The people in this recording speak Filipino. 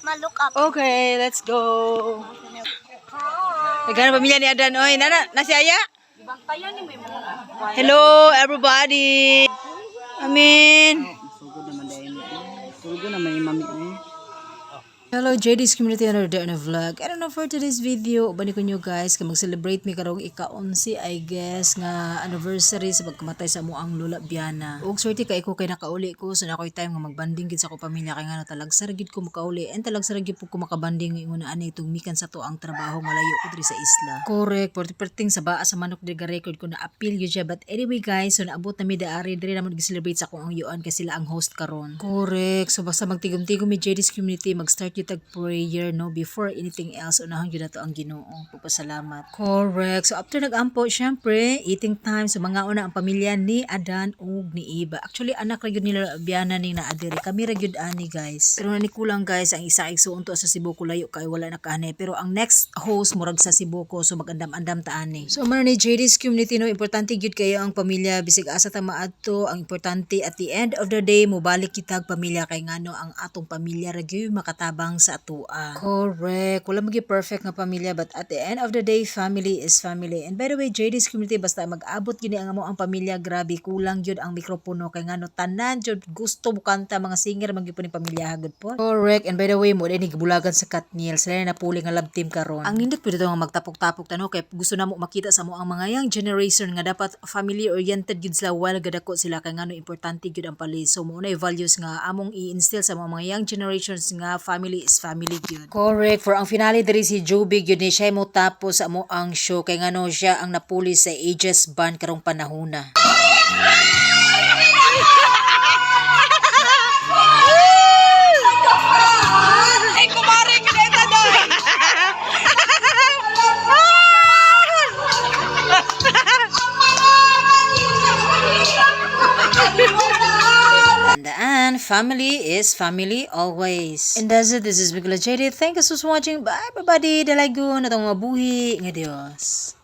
Ma-look up. Okay, let's go. Nagana pamilya ni Adan. Oy, nasi Aya? Hello, everybody. Amin. Sugod naman yung mami eh. Hello JD's community another day on a vlog. I don't know for today's video, bani ko nyo guys, kaya mag-celebrate mi karong ika-11 I guess nga anniversary sa pagkamatay sa amuang Lola Biana. Ug swerte kay ko kay nakauli ko so na ko'y time nga magbanding gid sa ko pamilya kay nga talagsar gid ko makauli and talagsar gid po ko makabanding ingon na ani tugmikan sa to ang trabaho nga layo ko diri sa isla. Correct, perting sa baa sa manok diri record ko na appeal gyud siya but anyway guys, so naabot na mi daari diri naman gi-celebrate sa akong yuan kay sila ang host karon. Correct, so basta magtigom-tigom mi JD's community mag-start yung tag prayer no before anything else unahon gyud nato ang Ginoo pagpasalamat. Correct. So after nag-ampo syempre eating time so mga una ang pamilya ni Adan ug ni Iba. Actually anak ra gyud nila Biana ning naadiri. Kami ra gyud ani guys. Pero nani kulang guys ang isa igsuon to sa Cebu ko layo kay wala na kani pero ang next host murag sa Cebu ko so magandam-andam ta ani. So man ni JD's community no importante gyud kayo ang pamilya bisig asa ta maadto ang importante at the end of the day mobalik kitag pamilya kay ngano ang atong pamilya ra gyud makatabang sa atua. Correct. Wala magi perfect nga pamilya but at the end of the day family is family. And by the way JD's community basta mag-abot gini ang amo ang pamilya grabe kulang gyud ang mikropono kay ngano tanan jud gusto mo kanta mga singer magyud ni pamilya hagod po. Correct. And by the way mo dinhi gibulagan sa Katniel sila na puli nga love team karon. Ang nindot pud nga magtapok-tapok tano kay gusto na mo makita sa mo ang mga young generation nga dapat family oriented gyud sila while gadako sila kay ngano importante gyud ang palis. So mo na values nga among i-instill sa mga young generations nga family is family gyud. Correct. For ang finale diri si Joby gyud ni siya mo tapos sa mo ang show kay ngano siya ang napuli sa Aegis band karong panahona. Ay kumare gyud eta doy. Tandaan, family is family always. And that's it. This is Bigla JD. Thank you so much for watching. Bye everybody. Dalago na tong mabuhi nga Dios.